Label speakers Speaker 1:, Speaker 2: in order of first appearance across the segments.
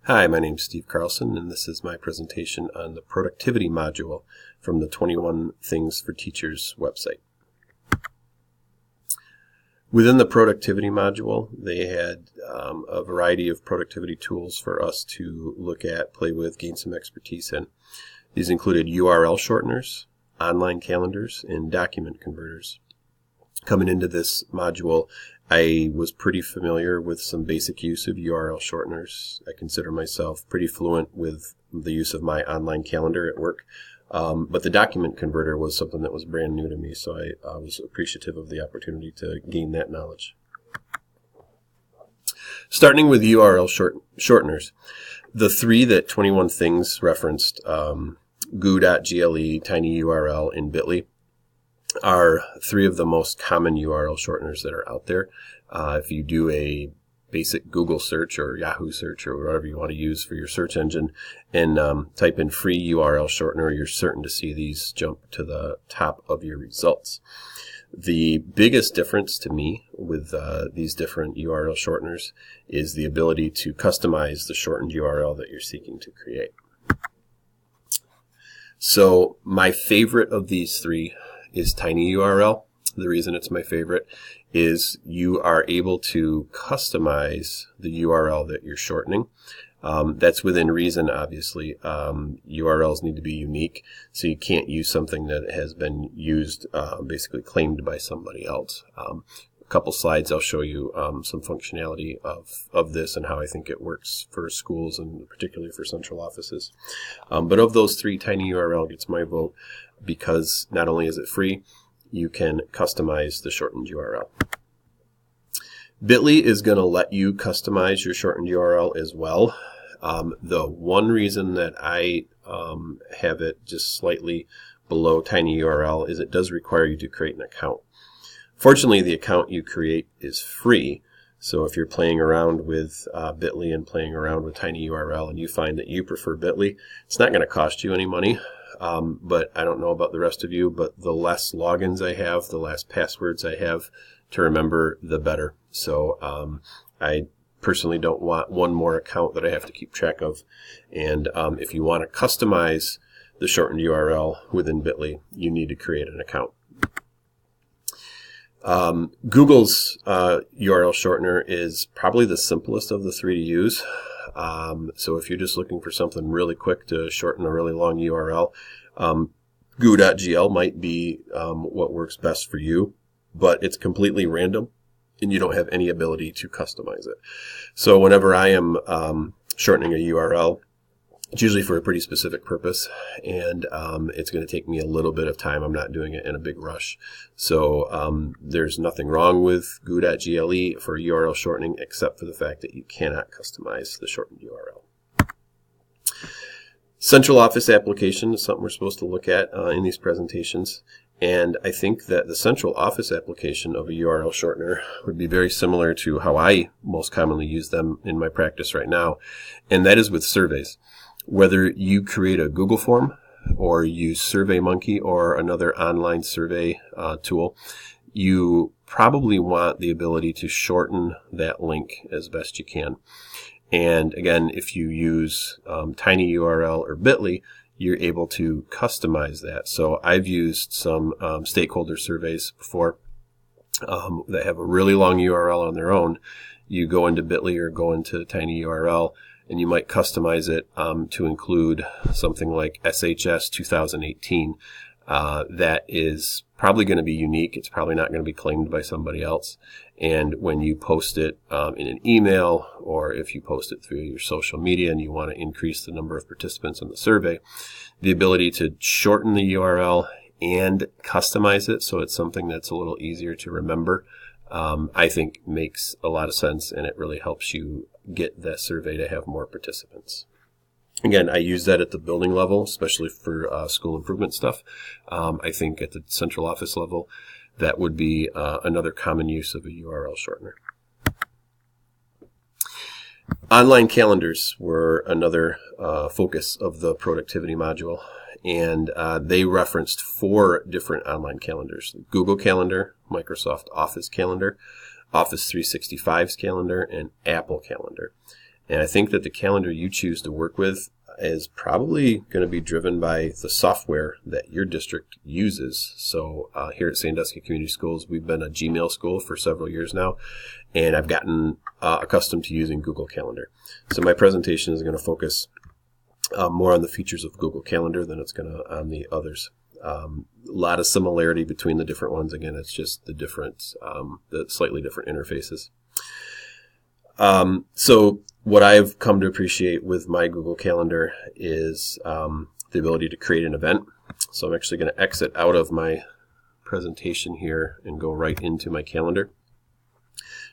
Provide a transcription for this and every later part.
Speaker 1: Hi, my name is Steve Carlson, and this is my presentation on the productivity module from the 21 Things for Teachers website. Within the productivity module, they had a variety of productivity tools for us to look at, play with, gain some expertise in. These included URL shorteners, online calendars, and document converters. Coming into this module, I was pretty familiar with some basic use of URL shorteners. I consider myself pretty fluent with the use of my online calendar at work. But the document converter was something that was brand new to me, so I was appreciative of the opportunity to gain that knowledge. Starting with URL shorteners, the three that 21 Things referenced, goo.gle, tinyurl, and bit.ly, are three of the most common URL shorteners that are out there. If you do a basic Google search or Yahoo search or whatever you want to use for your search engine and type in free URL shortener, you're certain to see these jump to the top of your results. The biggest difference to me with these different URL shorteners is the ability to customize the shortened URL that you're seeking to create. So my favorite of these three is tinyurl. The reason it's my favorite is you are able to customize the URL that you're shortening. That's within reason, obviously. URLs need to be unique, so you can't use something that has been used, basically claimed by somebody else. A couple slides, I'll show you some functionality of this and how I think it works for schools and particularly for central offices. But of those three, tinyurl gets my vote because not only is it free, you can customize the shortened URL. Bit.ly is going to let you customize your shortened URL as well. The one reason that I have it just slightly below tinyurl is it does require you to create an account. Fortunately, the account you create is free. So if you're playing around with Bit.ly and playing around with tinyurl and you find that you prefer Bit.ly, it's not going to cost you any money. But I don't know about the rest of you, but the less logins I have, the less passwords I have to remember, the better. So I personally don't want one more account that I have to keep track of. And if you want to customize the shortened URL within Bit.ly, you need to create an account. Google's URL shortener is probably the simplest of the three to use. So if you're just looking for something really quick to shorten a really long URL, goo.gl might be what works best for you, but it's completely random and you don't have any ability to customize it. So whenever I am shortening a URL, it's usually for a pretty specific purpose, and it's going to take me a little bit of time. I'm not doing it in a big rush. So there's nothing wrong with goo.gle for URL shortening, except for the fact that you cannot customize the shortened URL. Central Office application is something we're supposed to look at in these presentations. And I think that the Central Office application of a URL shortener would be very similar to how I most commonly use them in my practice right now, and that is with surveys. Whether you create a Google form or use SurveyMonkey or another online survey tool, you probably want the ability to shorten that link as best you can. And again, if you use tinyurl or Bit.ly, you're able to customize that. So I've used some stakeholder surveys before that have a really long URL on their own. You go into Bit.ly or go into tinyurl, and you might customize it to include something like SHS 2018. That is probably going to be unique. It's probably not going to be claimed by somebody else. And when you post it in an email, or if you post it through your social media and you want to increase the number of participants in the survey, the ability to shorten the URL and customize it so it's something that's a little easier to remember, I think makes a lot of sense, and it really helps you get that survey to have more participants. Again, I use that at the building level, especially for school improvement stuff. I think at the central office level, that would be another common use of a URL shortener. Online calendars were another focus of the productivity module, and they referenced 4 different online calendars: Google Calendar, Microsoft Office Calendar, Office 365's Calendar, and Apple Calendar. And I think that the calendar you choose to work with is probably going to be driven by the software that your district uses. So here at Sandusky Community Schools, we've been a Gmail school for several years now, and I've gotten accustomed to using Google Calendar. So my presentation is going to focus more on the features of Google Calendar than it's going to on the others. A lot of similarity between the different ones. Again, it's just the different, the slightly different interfaces. So what I've come to appreciate with my Google Calendar is the ability to create an event. So I'm actually going to exit out of my presentation here and go right into my calendar.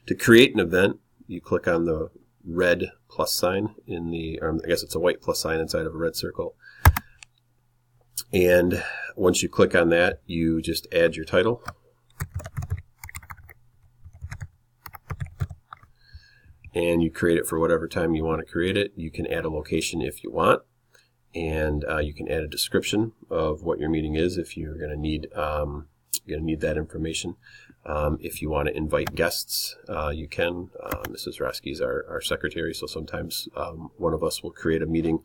Speaker 1: To create an event, you click on the red plus sign in the, or I guess it's a white plus sign inside of a red circle. And once you click on that, you just add your title. And you create it for whatever time you want to create it. You can add a location if you want. And you can add a description of what your meeting is if you're going to need that information. If you want to invite guests, you can. Mrs. Rasky is our secretary, so sometimes one of us will create a meeting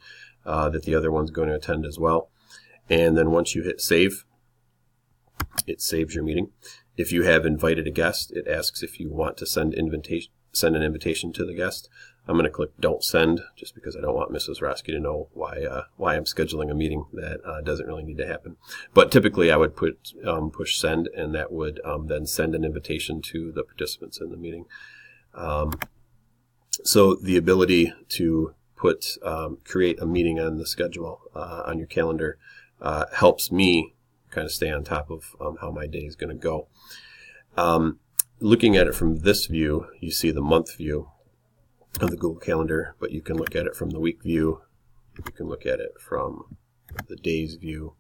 Speaker 1: that the other one's going to attend as well. And then once you hit save, it saves your meeting. If you have invited a guest, it asks if you want to send an invitation to the guest. I'm going to click Don't Send, just because I don't want Mrs. Rasky to know why I'm scheduling a meeting that doesn't really need to happen. But typically I would push Send, and that would then send an invitation to the participants in the meeting. So the ability to create a meeting on the schedule on your calendar helps me kind of stay on top of how my day is going to go. Looking at it from this view, you see the month view of the Google Calendar, but you can look at it from the week view. You can look at it from the days view.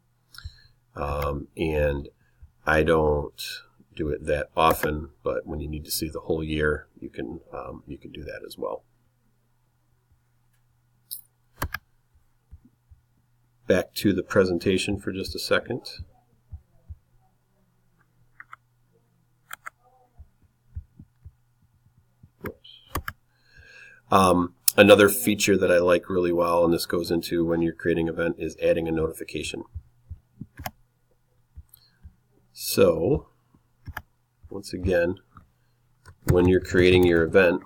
Speaker 1: And I don't do it that often, but when you need to see the whole year, you can do that as well. Back to the presentation for just a second. Another feature that I like really well, and this goes into when you're creating an event, is adding a notification. So, once again, when you're creating your event,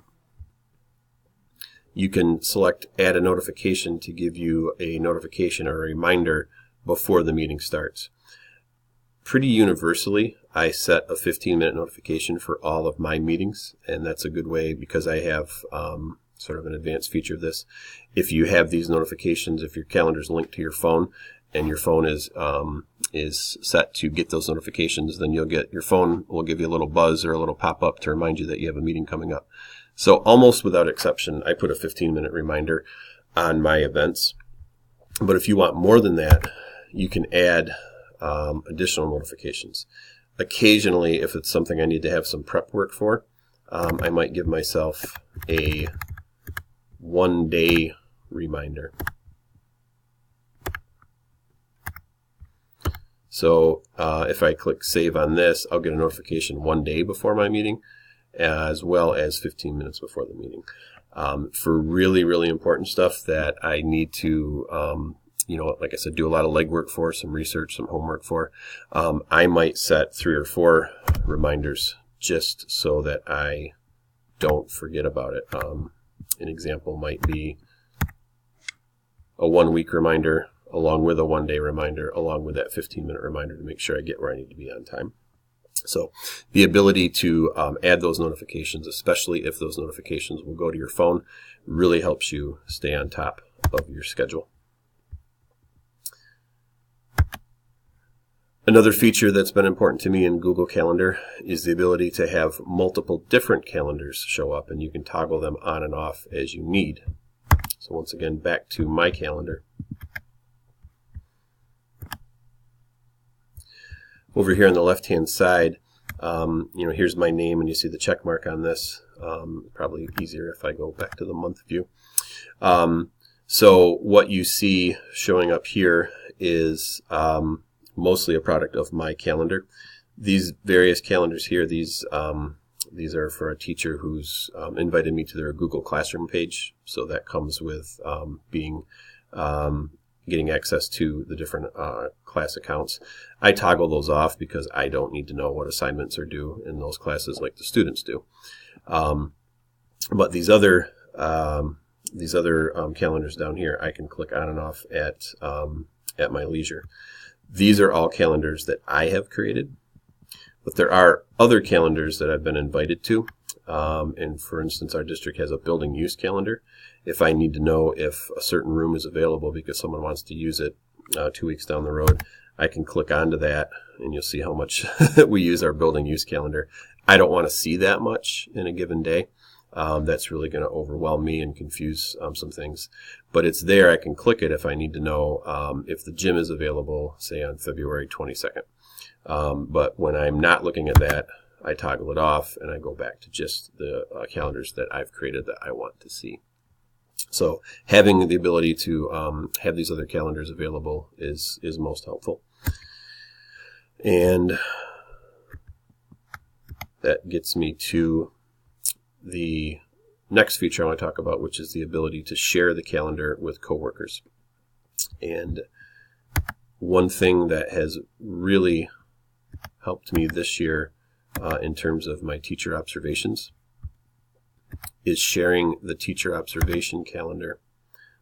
Speaker 1: you can select Add a Notification to give you a notification or a reminder before the meeting starts. Pretty universally, I set a 15-minute notification for all of my meetings, and that's a good way because I have sort of an advanced feature of this. If you have these notifications, if your calendar is linked to your phone and your phone is set to get those notifications, then your phone will give you a little buzz or a little pop-up to remind you that you have a meeting coming up. So almost without exception, I put a 15-minute reminder on my events. But if you want more than that, you can add additional notifications. Occasionally, if it's something I need to have some prep work for, I might give myself a one-day reminder. So if I click Save on this, I'll get a notification one day before my meeting, as well as 15 minutes before the meeting. For really, really important stuff that I need to, like I said, do a lot of legwork for, some research, some homework for, I might set 3 or 4 reminders just so that I don't forget about it. An example might be a 1-week reminder along with a 1-day reminder, along with that 15-minute reminder to make sure I get where I need to be on time. So the ability to add those notifications, especially if those notifications will go to your phone, really helps you stay on top of your schedule. Another feature that's been important to me in Google Calendar is the ability to have multiple different calendars show up, and you can toggle them on and off as you need. So once again, back to my calendar. Over here on the left-hand side, here's my name, and you see the check mark on this. Probably easier if I go back to the month view. So what you see showing up here is mostly a product of my calendar. These various calendars here, these These are for a teacher who's invited me to their Google Classroom page. So that comes with getting access to the different class accounts. I toggle those off because I don't need to know what assignments are due in those classes like the students do. But these other calendars down here, I can click on and off at my leisure. These are all calendars that I have created, but there are other calendars that I've been invited to. And for instance, our district has a building use calendar. If I need to know if a certain room is available because someone wants to use it 2 weeks down the road, I can click onto that, and you'll see how much we use our building use calendar. I don't want to see that much in a given day. That's really going to overwhelm me and confuse some things. But it's there. I can click it if I need to know if the gym is available, say on February 22nd. But when I'm not looking at that, I toggle it off and I go back to just the calendars that I've created that I want to see. So having the ability to have these other calendars available is most helpful. And that gets me to the next feature I want to talk about, which is the ability to share the calendar with coworkers. And one thing that has really helped me this year in terms of my teacher observations is sharing the teacher observation calendar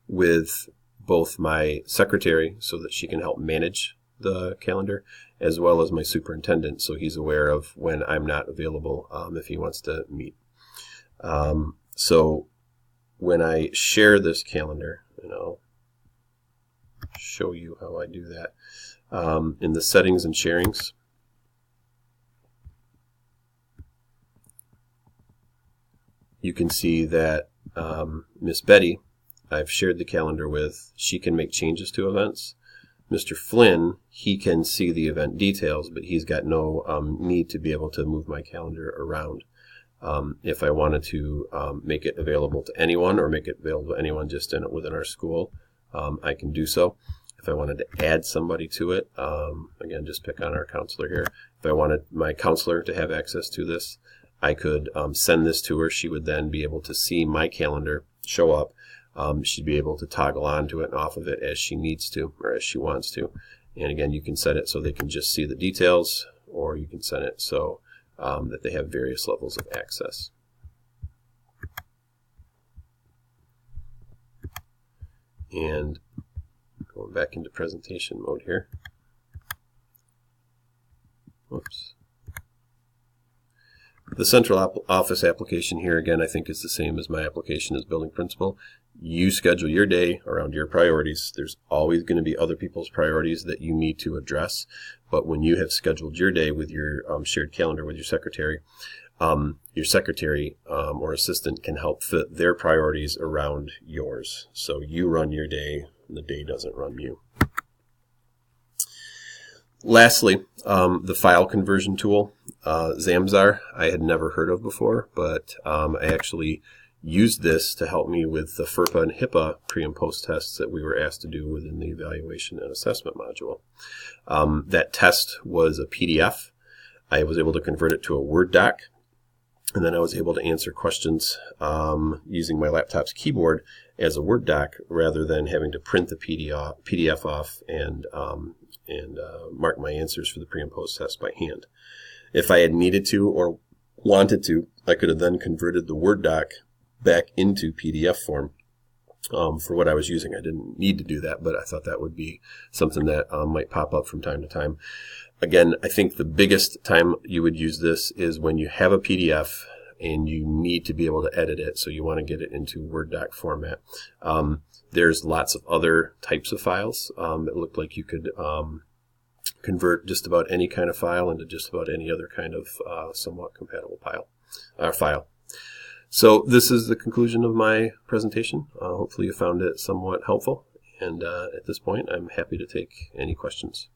Speaker 1: with both my secretary so that she can help manage the calendar, as well as my superintendent so he's aware of when I'm not available if he wants to meet. So when I share this calendar, and I'll show you how I do that, in the settings and sharings, you can see that Miss Betty, I've shared the calendar with. She can make changes to events. Mr. Flynn, he can see the event details, but he's got no need to be able to move my calendar around. If I wanted to make it available to anyone or make it available to anyone just within our school, I can do so. If I wanted to add somebody to it, again, just pick on our counselor here. If I wanted my counselor to have access to this, I could send this to her. She would then be able to see my calendar show up. She'd be able to toggle onto it and off of it as she needs to or as she wants to. And again, you can set it so they can just see the details, or you can set it so that they have various levels of access. And going back into presentation mode here. Whoops. The central office application here, again, I think is the same as my application as building principal. You schedule your day around your priorities. There's always going to be other people's priorities that you need to address. But when you have scheduled your day with your shared calendar with your secretary or assistant can help fit their priorities around yours. So you run your day, and the day doesn't run you. Lastly, the file conversion tool, Zamzar, I had never heard of before, but I actually used this to help me with the FERPA and HIPAA pre- and post tests that we were asked to do within the evaluation and assessment module. That test was a PDF. I was able to convert it to a Word doc, and then I was able to answer questions using my laptop's keyboard as a Word doc rather than having to print the PDF off and mark my answers for the pre and post test by hand. If I had needed to or wanted to, I could have then converted the Word doc back into PDF form for what I was using. I didn't need to do that, but I thought that would be something that might pop up from time to time. Again, I think the biggest time you would use this is when you have a PDF and you need to be able to edit it, so you want to get it into Word doc format. There's lots of other types of files that look like you could convert just about any kind of file into just about any other kind of somewhat compatible file. So this is the conclusion of my presentation. Hopefully you found it somewhat helpful, and at this point I'm happy to take any questions.